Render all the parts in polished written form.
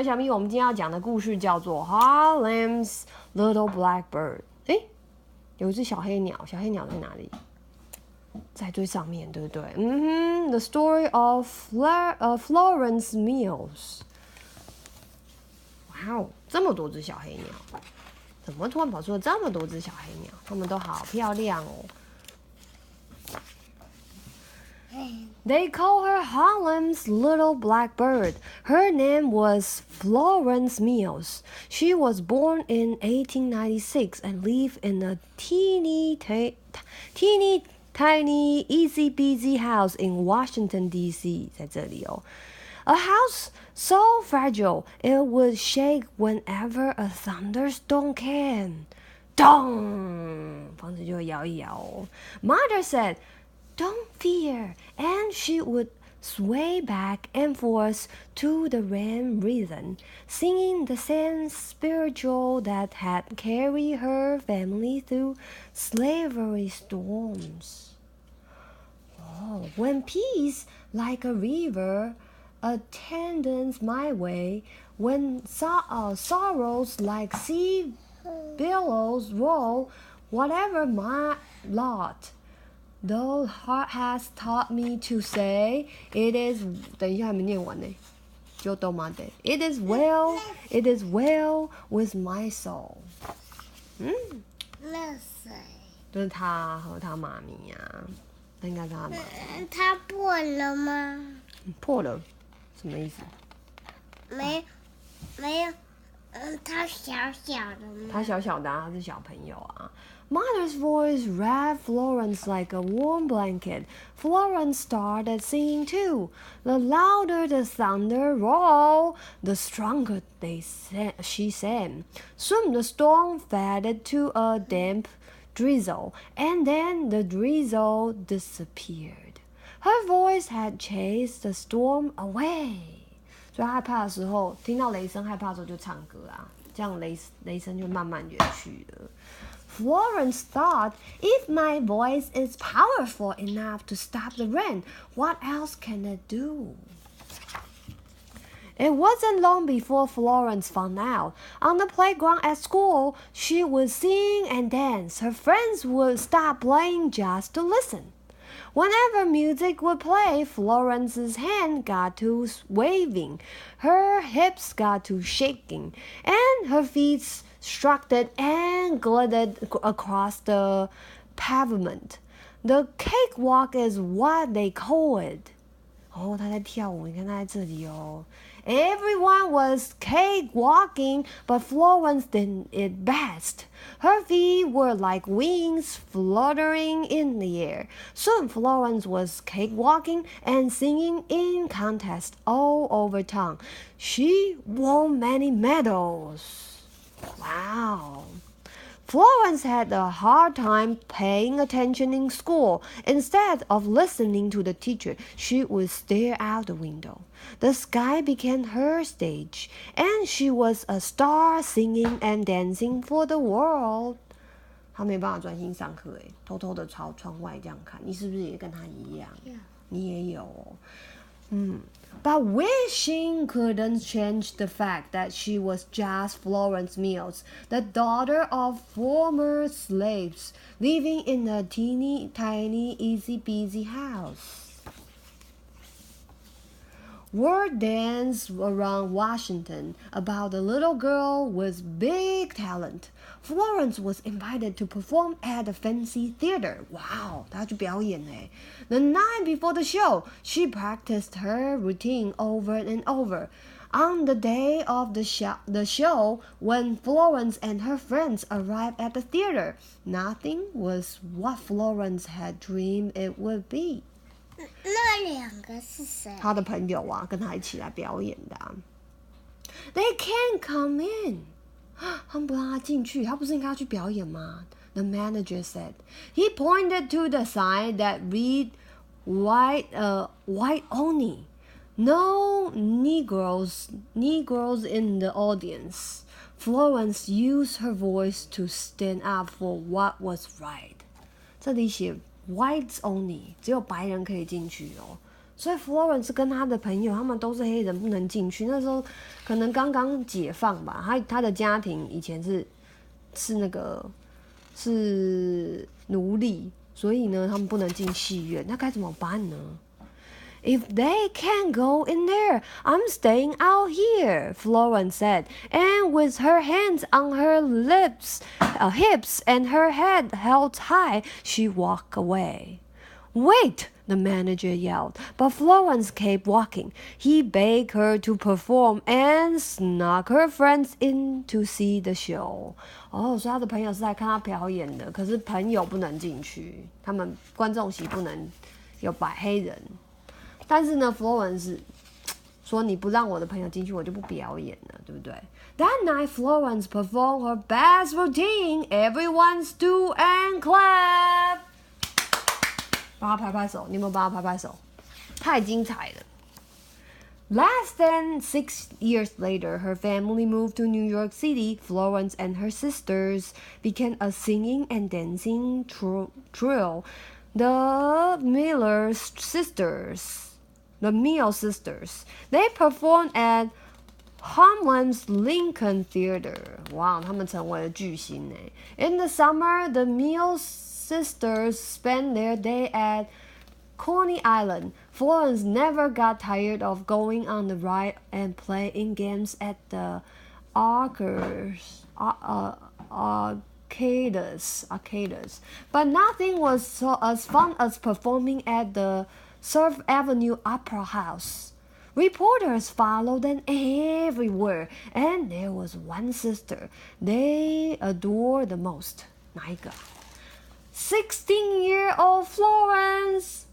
小咪，我们今天要讲的故事叫做 Harlem's Little Blackbird。有一只小黑鸟，小黑鸟在哪里？在最上面，对不对？The story of Florence Mills。哇哦，这么多只小黑鸟，怎么突然跑出了这么多只小黑鸟？它们都好漂亮哦。They call her Harlem's Little Blackbird. Her name was Florence Mills. She was born in 1896 and lived in a teeny tiny easy peasy house in Washington D.C. 在这里哦。A house so fragile it would shake whenever a thunderstorm came. Dong! 房子就会摇一摇哦。Mother said,Don't fear, and she would sway back and forth to the rain rhythm, singing the same spiritual that had carried her family through slavery storms. Oh, when peace, like a river, attends my way, when sorrows like sea billows roll, whatever my lot.Though heart has taught me to say, it is 等一下还没念完呢，就都嘛的。It is well, it is well with my soul。那谁？就是他和他妈咪呀，那应该是他妈咪。他破了吗？破了，什么意思？没有，他小小的吗？他小小的啊，他是小朋友啊。Mother's voice wrapped Florence like a warm blanket. Florence started singing too. The louder the thunder rolled, the stronger she sang. Soon the storm faded to a damp drizzle, and then the drizzle disappeared. Her voice had chased the storm away. 所以害怕的时候，听到雷声害怕的时候就唱歌啊，这样雷声就慢慢远去了。Florence thought, if my voice is powerful enough to stop the rain, what else can it do? It wasn't long before Florence found out. On the playground at school, she would sing and dance. Her friends would stop playing just to listen. Whenever music would play, Florence's hand got to waving, her hips got to shaking, and her feet strutted and glided across the pavement. The cakewalk is what they call it. 哦，他在跳舞，你看他在这里哦。Everyone was cakewalking, but Florence did it best. Her feet were like wings fluttering in the air. Soon Florence was cakewalking and singing in contests all over town. She won many medals. Wow. Florence had a hard time paying attention in school. Instead of listening to the teacher, she would stare out the window. The sky became her stage, and she was a star singing and dancing for the world. 她没办法专心上课，偷偷的朝窗外这样看。你是不是也跟她一样？你也有哦。But wishing couldn't change the fact that she was just Florence Mills, the daughter of former slaves, living in a teeny tiny easy peasy house. Word danced around Washington about a little girl with big talent. Florence was invited to perform at a fancy theater. Wow, 她去表演耶。The night before the show, she practiced her routine over and over. On the day of the show, when Florence and her friends arrived at the theater, nothing was what Florence had dreamed it would be. 那两个是谁？她的朋友啊，跟她一起来表演的啊。They can't come in. 他们不让她进去，她不是应该要去表演吗？ The manager said. He pointed to the sign that read white only. No Negroes in the audience. Florence used her voice to stand up for what was right. 这里写 whites only， 只有白人可以进去哦。所以 Florence 跟他的朋友，他们都是黑人，不能进去。那时候可能刚刚解放吧，他的家庭以前是奴隶，所以呢，他们不能进戏院。那该怎么办呢？If they can't go in there, I'm staying out here, Florence said, and with her hands on her hips and her head held high, she walked away. Wait, the manager yelled, but Florence kept walking. He begged her to perform and snuck her friends in to see the show. 所以他的朋友是来看他表演的，可是朋友不能进去，他们观众席不能有白黑人。但是呢 ，Florence 说你不让我的朋友进去，我就不表演了，对不对 ？That night, Florence performed her best routine. Everyone stood and clapped. 帮他拍拍手，你有没有帮他拍拍手？太精彩了。Less than 6 years later, her family moved to New York City. Florence and her sisters became a singing and dancing trio, the Mills sisters. They performed at Harlem's Lincoln Theater. 哇，他们成为了巨星耶。In the summer, the Mills sisters spent their day at Coney Island. Florence never got tired of going on the ride and playing games at the arcades. But nothing was as fun as performing at the Surf Avenue Opera House. Reporters followed them everywhere, and there was one sister they adored the most. 哪一个？16-year-old Florence.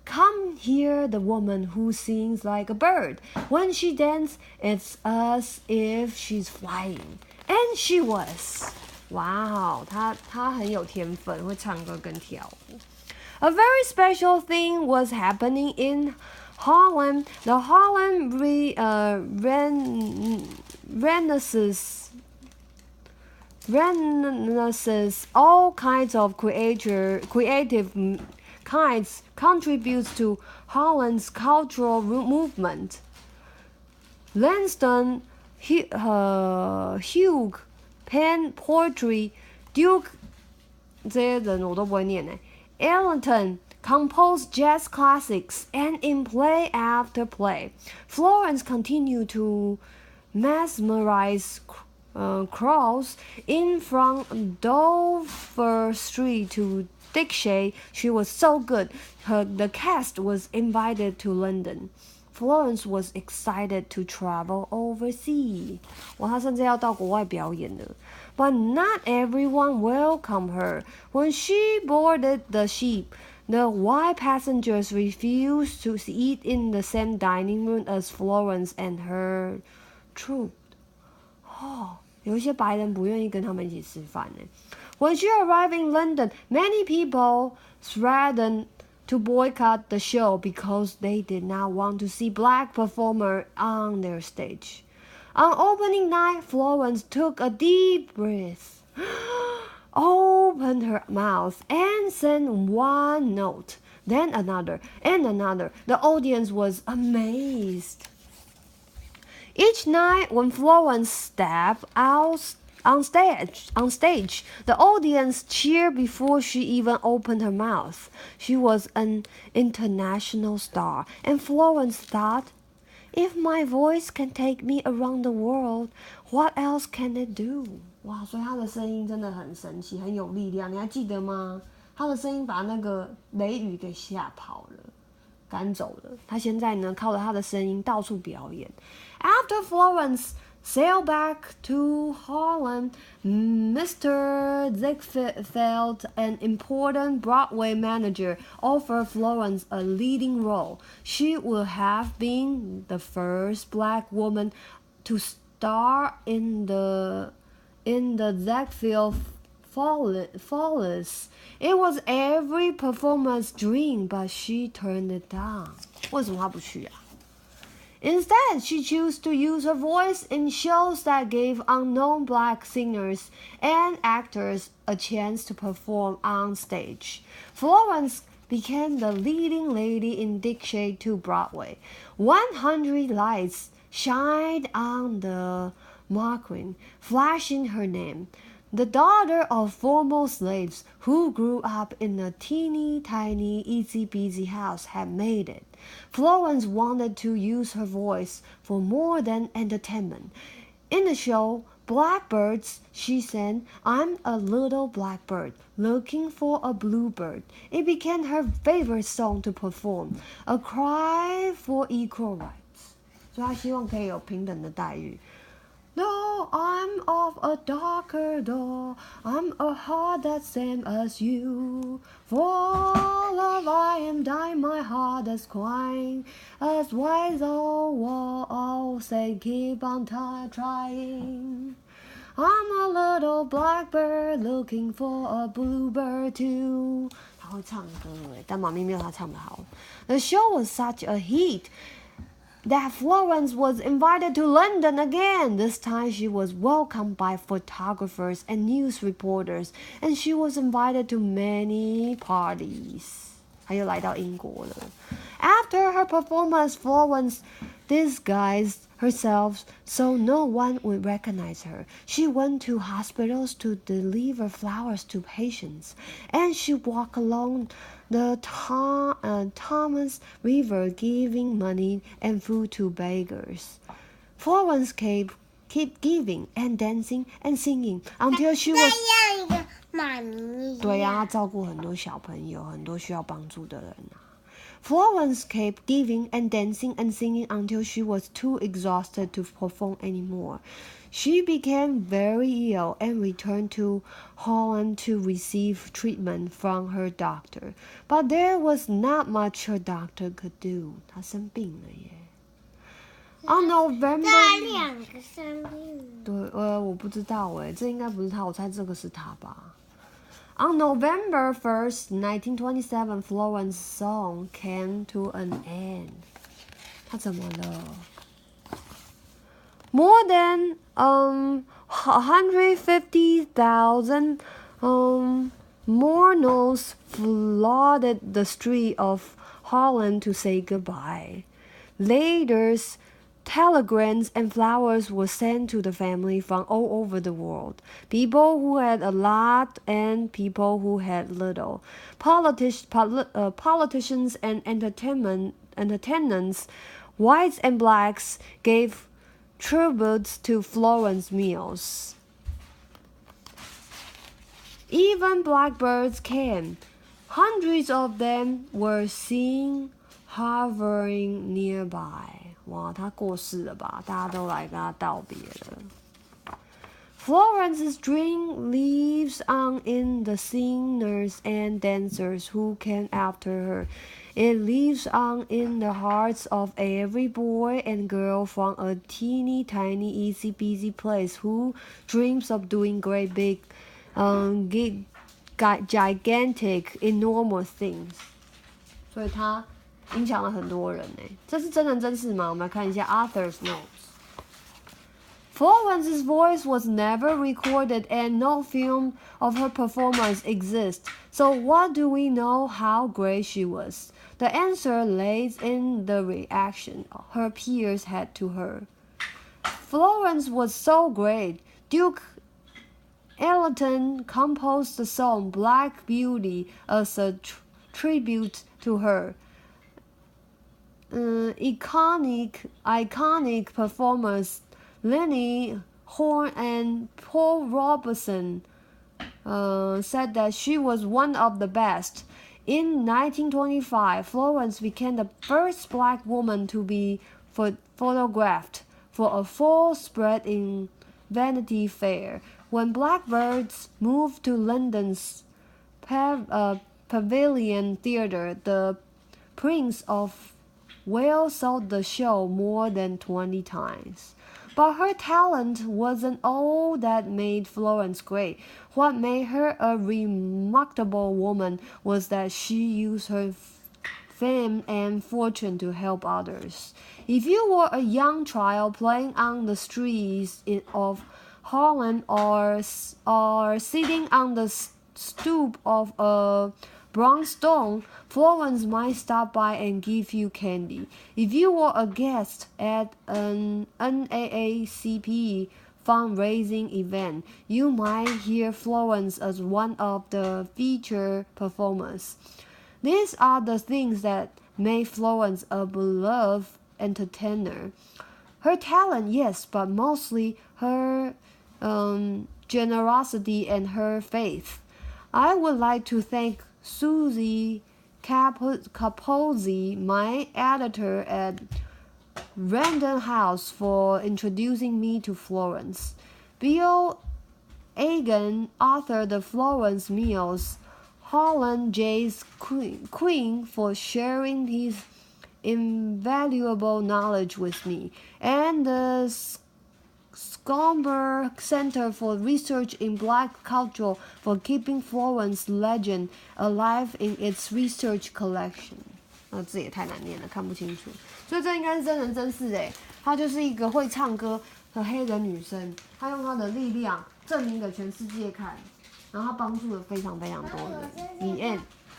Come here, the woman who sings like a bird. When she dances, it's as if she's flying. And she was. Wow, 她很有天分，会唱歌跟跳舞。A very special thing was happening in Harlem. The Harlem Renaissance, all kinds of creative kinds contributes to Harlem's cultural movement. Langston Hughes penned poetry. Duke 这些人我都不会念耶。Ellington composed jazz classics, and in play after play, Florence continued to mesmerize crowds in from Dover Street to Dickshade. She was so good. The cast was invited to London. Florence was excited to travel overseas. 哇，她甚至要到国外表演了。But not everyone welcomed her. When she boarded the ship, the white passengers refused to eat in the same dining room as Florence and her troupe. 有一些白人不愿意跟他们一起吃饭呢。When she arrived in London, many people threatened to boycott the show because they did not want to see black performers on their stage. On opening night, Florence took a deep breath, opened her mouth, and sang one note, then another, and another. The audience was amazed. Each night, when Florence stepped out on stage, the audience cheered before she even opened her mouth. She was an international star, and Florence thought, if my voice can take me around the world, what else can it do? 哇，所以她的声音真的很神奇，很有力量。你还记得吗？她的声音把那个雷雨给吓跑了，赶走了。她现在呢，靠着她的声音到处表演。After Florence sailed back to Harlem, Mr. Ziegfeld, an important Broadway manager, offered Florence a leading role. She would have been the first black woman to star in the Ziegfeld Follies. It was every performer's dream, but she turned it down. 为什么她不去啊？Instead, she chose to use her voice in shows that gave unknown black singers and actors a chance to perform on stage. Florence became the leading lady in Dictate to Broadway. 100 lights shined on the mannequin, flashing her name. The daughter of former slaves who grew up in a teeny-tiny, easy-peasy house had made it. Florence wanted to use her voice for more than entertainment. In the show Blackbirds, she sang, "I'm a little blackbird, looking for a bluebird." It became her favorite song to perform, a cry for equal rights. 所以她希望可以有平等的待遇。No, I'm of a darker dawn. I'm a heart that's same as you. For love I am dying, my heart is crying. As wide as wall, I'll say keep on trying. I'm a little blackbird looking for a bluebird too. 她会唱歌耶，但妈咪没有她唱得好。The show was such a hit that Florence was invited to London again. This time she was welcomed by photographers and news reporters, and she was invited to many parties. 她又来到英国了。After her performance, Florence disguised herself so no one would recognize her. She went to hospitals to deliver flowers to patients, and she walked along the Thomas River giving money and food to beggars. Florence kept giving and dancing and singing until she was 这样一个妈咪。对呀，照顾很多小朋友，很多需要帮助的人啊。Florence kept giving and dancing and singing until she was too exhausted to perform anymore. She became very ill and returned to Harlem to receive treatment from her doctor. But there was not much her doctor could do. 她生病了耶。On November 这两个生病。对，我不知道哎，这应该不是她，我猜这个是她吧。On November 1st, 1927, Florence's song came to an end. 她怎么了？More than 150,000 mourners flooded the street of Harlem to say goodbye. Letters, telegrams, and flowers were sent to the family from all over the world. People who had a lot and people who had little. Politicians and entertainers, whites and blacks, gave tributes to Florence Mills. Even blackbirds came. Hundreds of them were seen hovering nearby. 哇，她过世了吧？大家都来跟她道别了。Florence's dream lives on in the singers and dancers who came after her. It lives on in the hearts of every boy and girl from a teeny tiny easy peasy place who dreams of doing great big, gigantic, enormous things. 所以她影响了很多人呢。这是真人真事吗？我们来看一下 Author's notes。Florence's voice was never recorded and no film of her performance exists. So what do we know how great she was? The answer lays in the reaction her peers had to her. Florence was so great. Duke Ellington composed the song Black Beauty as a tribute to her. Iconic performers Lenny Horne and Paul Robeson said that she was one of the best. In 1925, Florence became the first black woman to be photographed for a full spread in Vanity Fair. When Blackbirds moved to London's Pavilion Theatre, the Prince of Wales saw the show more than 20 times. But her talent wasn't all that made Florence great. What made her a remarkable woman was that she used her fame and fortune to help others. If you were a young child playing on the streets of Harlem or sitting on the stoop of a brownstone, Florence might stop by and give you candy. If you were a guest at an NAACP fundraising event, you might hear Florence as one of the featured performers. These are the things that made Florence a beloved entertainer. Her talent, yes, but mostly her generosity and her faith. I would like to thank Susie Capozzi, my editor at Random House, for introducing me to Florence. Bill Egan authored the Florence Mills, Harlem J's Queen, for sharing his invaluable knowledge with me, and the Schomburg Center for Research in Black Culture for keeping Florence legend alive in its research collection. 字也太难念了，看不清楚。所以这应该是真人真事诶，她就是一个会唱歌的黑人女生，她用她的力量证明给全世界看，然后她帮助了非常非常多人。The end。